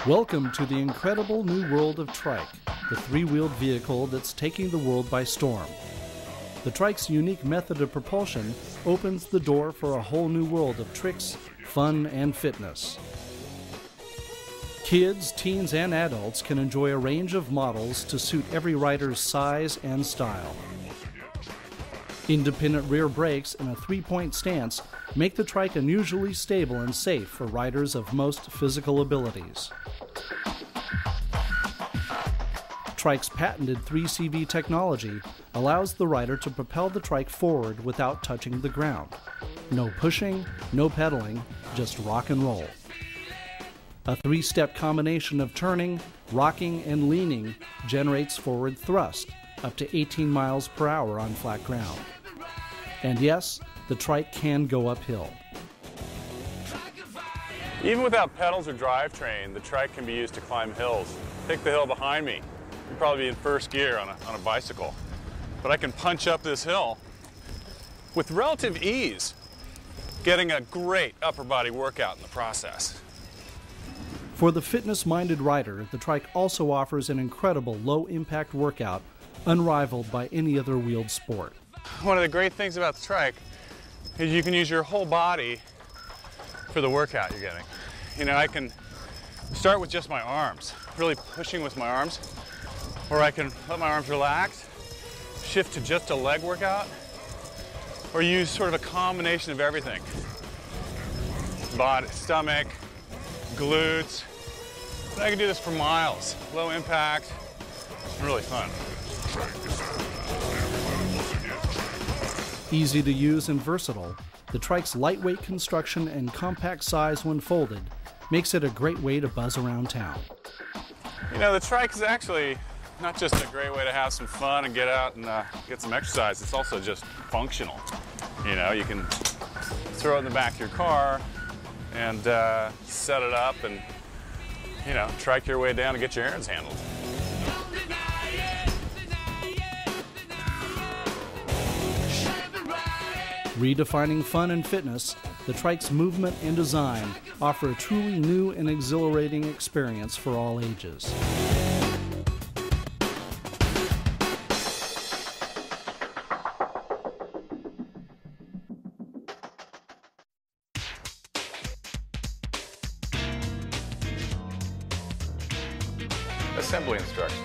Welcome to the incredible new world of Trikke, the three-wheeled vehicle that's taking the world by storm. The Trikke's unique method of propulsion opens the door for a whole new world of tricks, fun, and fitness. Kids, teens, and adults can enjoy a range of models to suit every rider's size and style. Independent rear brakes and a three-point stance make the Trikke unusually stable and safe for riders of most physical abilities. Trikke's patented 3CV technology allows the rider to propel the Trikke forward without touching the ground. No pushing, no pedaling, just rock and roll. A three-step combination of turning, rocking, and leaning generates forward thrust, up to 18 miles per hour on flat ground. And yes, the Trikke can go uphill. Even without pedals or drivetrain, the Trikke can be used to climb hills. Take the hill behind me. You'd probably be in first gear on a bicycle. But I can punch up this hill with relative ease, getting a great upper body workout in the process. For the fitness-minded rider, the Trikke also offers an incredible low-impact workout unrivaled by any other wheeled sport. One of the great things about the Trikke is you can use your whole body for the workout you're getting. You know, I can start with just my arms, really pushing with my arms, or I can let my arms relax, shift to just a leg workout, or use sort of a combination of everything. Body, stomach, glutes. And I can do this for miles. Low impact, really fun. Easy to use and versatile, the Trikke's lightweight construction and compact size when folded makes it a great way to buzz around town. You know, the Trikke is actually not just a great way to have some fun and get out and get some exercise, it's also just functional. You know, you can throw it in the back of your car and set it up and, you know, trike your way down and get your errands handled. Redefining fun and fitness, the Trikke's movement and design offer a truly new and exhilarating experience for all ages. Assembly instructions.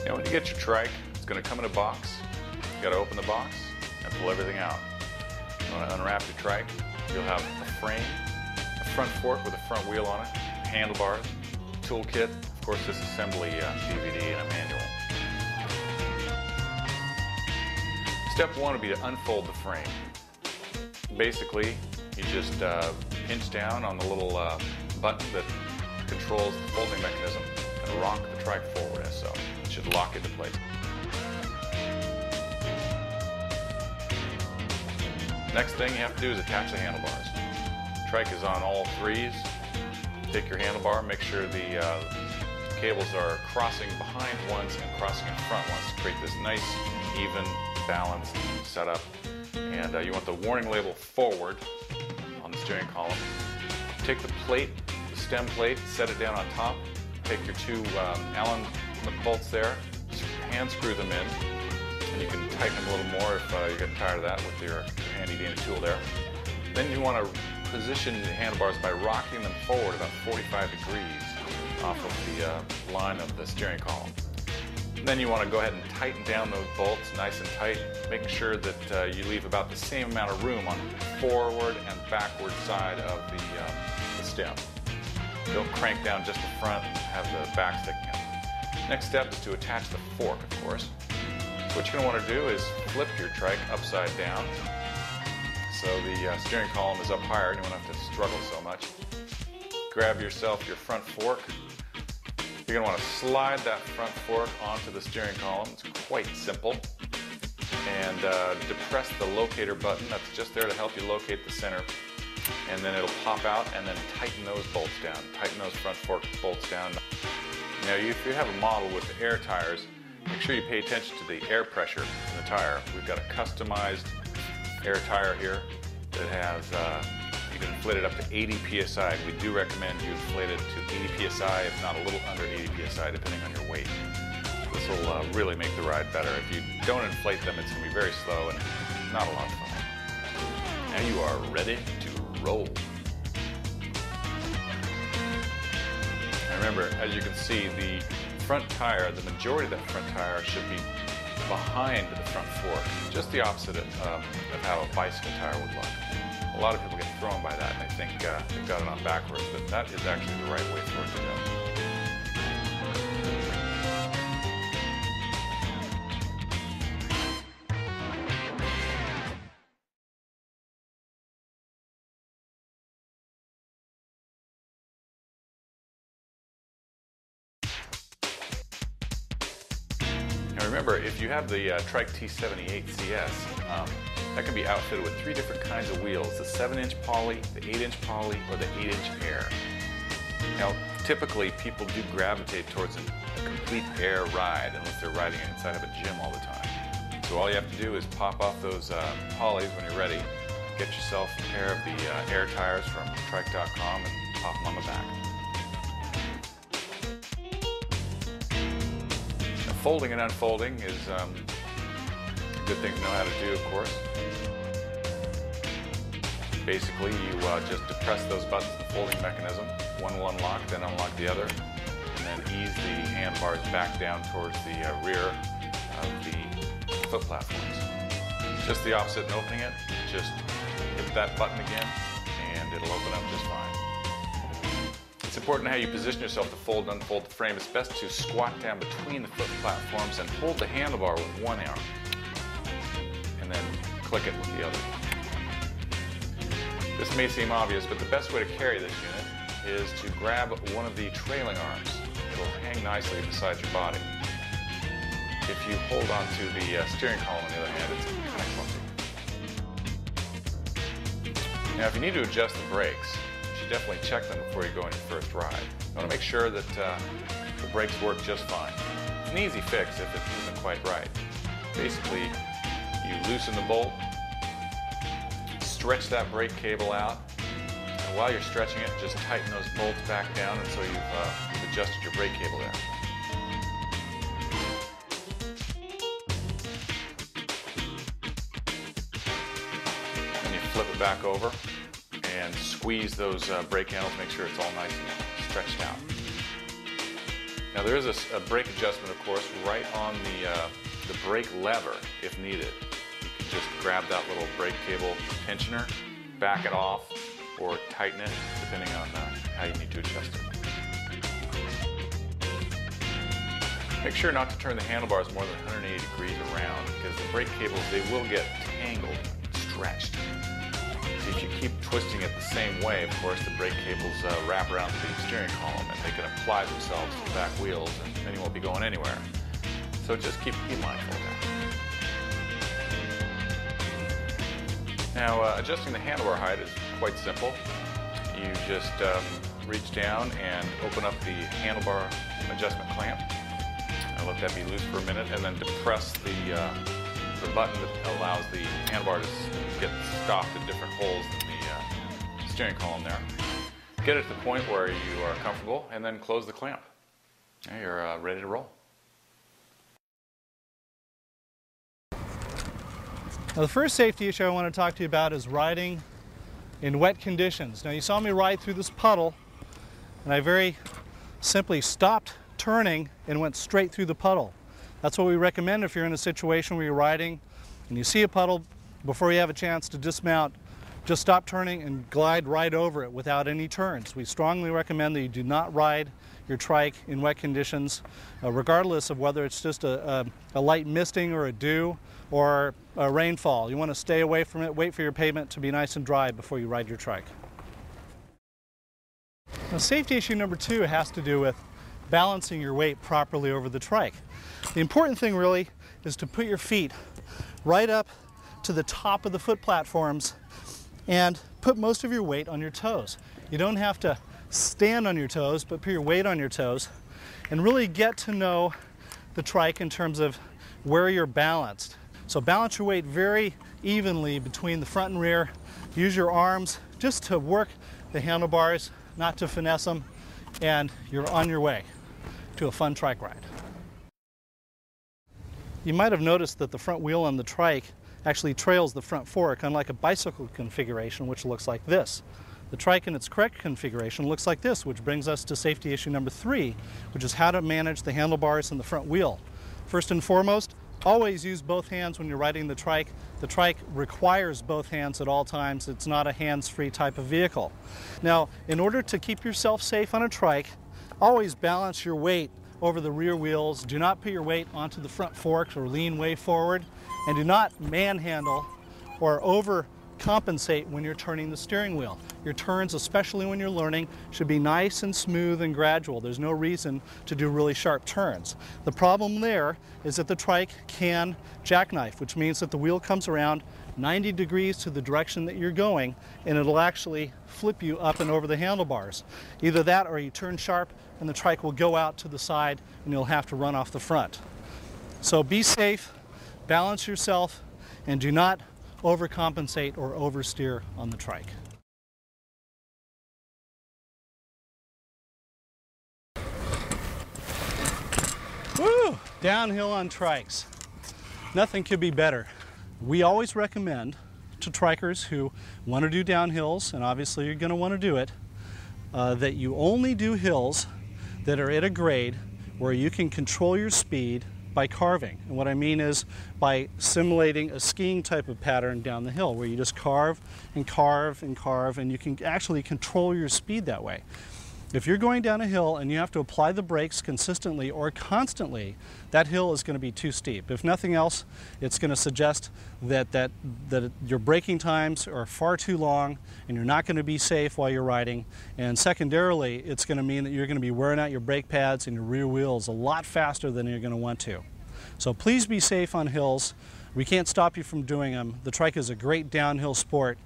You know, when you get your Trikke, it's going to come in a box. You got to open the box and pull everything out. You want to unwrap your Trikke. You'll have a frame, a front fork with a front wheel on it, handlebars, toolkit, of course this assembly DVD and a manual. Step one would be to unfold the frame. Basically, you just pinch down on the little button that controls the folding mechanism and rock the Trikke forward as so. It should lock into place. Next thing you have to do is attach the handlebars. Trikke is on all threes. Take your handlebar, make sure the cables are crossing behind ones and crossing in front ones to create this nice, even, balanced setup. And you want the warning label forward on the steering column. Take the plate, the stem plate, set it down on top. Take your two Allen bolts there, hand screw them in. And you can tighten them a little more if you get tired of that with your handy dandy tool there. Then you want to position the handlebars by rocking them forward about 45 degrees off of the line of the steering column. And then you want to go ahead and tighten down those bolts nice and tight, making sure that you leave about the same amount of room on the forward and backward side of the stem. Don't crank down just the front and have the back sticking out. Next step is to attach the fork, of course. So what you're going to want to do is flip your Trikke upside down so the steering column is up higher and you won't have to struggle so much. Grab yourself your front fork. You're going to want to slide that front fork onto the steering column. It's quite simple. And depress the locator button. That's just there to help you locate the center. And then it'll pop out and then tighten those bolts down. Tighten those front fork bolts down. Now if you have a model with the air tires, make sure you pay attention to the air pressure in the tire. We've got a customized air tire here that has you can inflate it up to 80 psi. We do recommend you inflate it to 80 psi, if not a little under 80 psi, depending on your weight. This will really make the ride better. If you don't inflate them, it's going to be very slow and not a lot of fun. Now you are ready to roll. Now remember, as you can see, the front tire, the majority of that front tire should be behind the front fork, just the opposite of how a bicycle tire would look. A lot of people get thrown by that and they think they've got it on backwards, but that is actually the right way for it to go. Now remember, if you have the Trikke T78 CS, that can be outfitted with 3 different kinds of wheels: the 7-inch poly, the 8-inch poly, or the 8-inch air. Now, typically people do gravitate towards a complete air ride unless they're riding inside of a gym all the time. So all you have to do is pop off those polys when you're ready, get yourself a pair of the air tires from Trikke.com and pop them on the back. Folding and unfolding is a good thing to know how to do, of course. Basically, you just depress those buttons in the folding mechanism. One will unlock, then unlock the other, and then ease the handlebars back down towards the rear of the foot platforms. Just the opposite in opening it. Just hit that button again, and it'll open up just fine. It's important how you position yourself to fold and unfold the frame. It's best to squat down between the foot platforms and hold the handlebar with one arm, and then click it with the other. This may seem obvious, but the best way to carry this unit is to grab one of the trailing arms. It will hang nicely beside your body. If you hold on to the steering column, on the other hand, it's kind of clumsy. Now, if you need to adjust the brakes, definitely check them before you go on your first ride. You want to make sure that the brakes work just fine. It's an easy fix if it isn't quite right. Basically, you loosen the bolt, stretch that brake cable out, and while you're stretching it, just tighten those bolts back down until you've adjusted your brake cable there. Then you flip it back over and squeeze those brake handles, make sure it's all nice and stretched out. Now there is a brake adjustment, of course, right on the brake lever if needed. You can just grab that little brake cable tensioner, back it off, or tighten it, depending on how you need to adjust it. Make sure not to turn the handlebars more than 180 degrees around, because the brake cables, they will get tangled and stretched. If you keep twisting it the same way, of course, the brake cables wrap around the steering column and they can apply themselves to the back wheels, and then you won't be going anywhere. So just keep mindful of that. Now, adjusting the handlebar height is quite simple. You just reach down and open up the handlebar adjustment clamp. And let that be loose for a minute, and then depress the button that allows the handlebar to get stopped at different holes in the steering column there. Get it to the point where you are comfortable, and then close the clamp. Now you're ready to roll. Now, the first safety issue I want to talk to you about is riding in wet conditions. Now, you saw me ride through this puddle, and I very simply stopped turning and went straight through the puddle. That's what we recommend if you're in a situation where you're riding and you see a puddle. Before you have a chance to dismount, just stop turning and glide right over it without any turns. We strongly recommend that you do not ride your trike in wet conditions, regardless of whether it's just a light misting or a dew or a rainfall. You want to stay away from it, wait for your pavement to be nice and dry before you ride your trike. Now, safety issue number 2 has to do with balancing your weight properly over the trike. The important thing really is to put your feet right up to the top of the foot platforms and put most of your weight on your toes. You don't have to stand on your toes, but put your weight on your toes and really get to know the trike in terms of where you're balanced. So balance your weight very evenly between the front and rear. Use your arms just to work the handlebars, not to finesse them, and you're on your way to a fun trike ride. You might have noticed that the front wheel on the trike actually trails the front fork, unlike a bicycle configuration, which looks like this. The trike in its correct configuration looks like this, which brings us to safety issue number 3, which is how to manage the handlebars and the front wheel. First and foremost, always use both hands when you're riding the trike. The trike requires both hands at all times. It's not a hands-free type of vehicle. Now, in order to keep yourself safe on a trike, always balance your weight over the rear wheels. Do not put your weight onto the front forks or lean way forward, and do not manhandle or overcompensate when you're turning the steering wheel. Your turns, especially when you're learning, should be nice and smooth and gradual. There's no reason to do really sharp turns. The problem there is that the trike can jackknife, which means that the wheel comes around 90 degrees to the direction that you're going, and it'll actually flip you up and over the handlebars. Either that or you turn sharp and the trike will go out to the side and you'll have to run off the front. So be safe, balance yourself, and do not overcompensate or oversteer on the trike. Woo! Downhill on trikes. Nothing could be better. We always recommend to trikers who want to do downhills, and obviously you're going to want to do it, that you only do hills that are at a grade where you can control your speed by carving. And what I mean is by simulating a skiing type of pattern down the hill where you just carve and carve and carve, and you can actually control your speed that way. If you're going down a hill and you have to apply the brakes consistently or constantly, that hill is going to be too steep. If nothing else, it's going to suggest that your braking times are far too long and you're not going to be safe while you're riding. And secondarily, it's going to mean that you're going to be wearing out your brake pads and your rear wheels a lot faster than you're going to want to. So please be safe on hills. We can't stop you from doing them. The trike is a great downhill sport,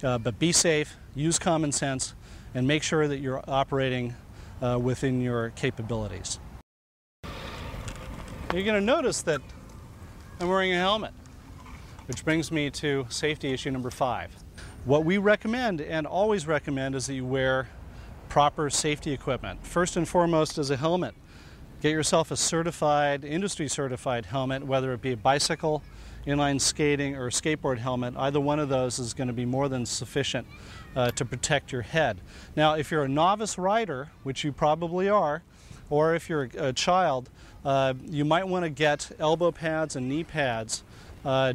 but be safe, use common sense, and make sure that you're operating within your capabilities. You're going to notice that I'm wearing a helmet, which brings me to safety issue number 5. What we recommend and always recommend is that you wear proper safety equipment. First and foremost is a helmet. Get yourself a certified, industry certified helmet, whether it be a bicycle, inline skating, or skateboard helmet. Either one of those is going to be more than sufficient to protect your head. Now, if you're a novice rider, which you probably are, or if you're a child, you might want to get elbow pads and knee pads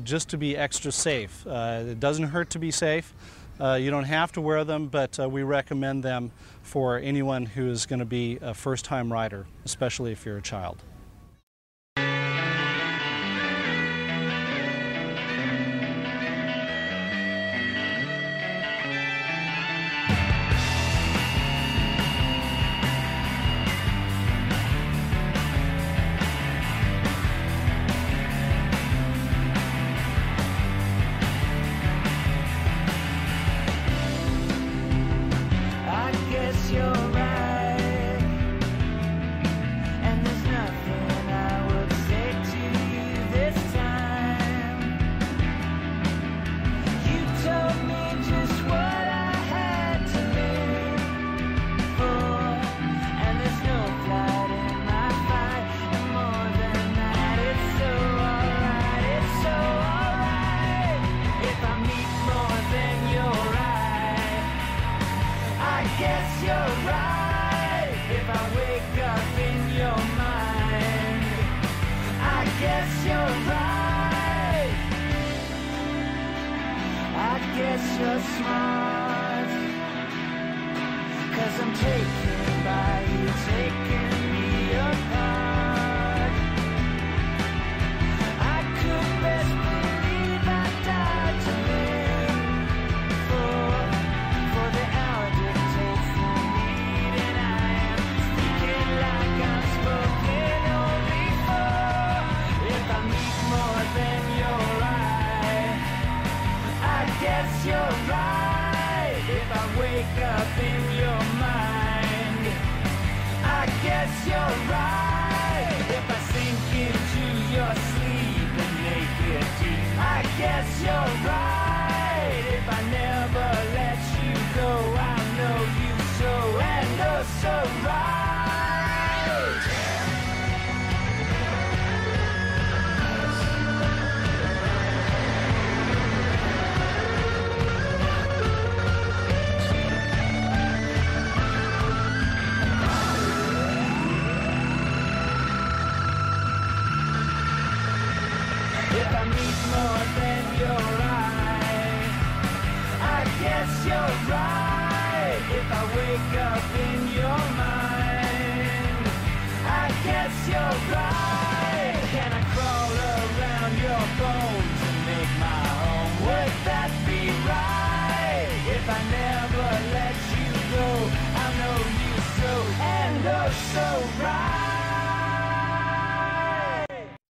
just to be extra safe. It doesn't hurt to be safe. You don't have to wear them, but we recommend them for anyone who is going to be a first-time rider, especially if you're a child. You're smart, 'cause I'm taken by you, taking me apart. I could best believe I died to live for the hour dictates the need, and I am speaking like I'm spoken only for. If I meet more than your eye, I guess you're right. If I wake up in your mind, I guess you're right. If I sink into your sleep and make it deep, I guess you're right. If I never let you If I need more than your eye, I guess you're right. If I wake up in your mind, I guess you're right. Can I crawl around your bones and make my home? Would that be right? If I never let you go, I know you so and oh so right.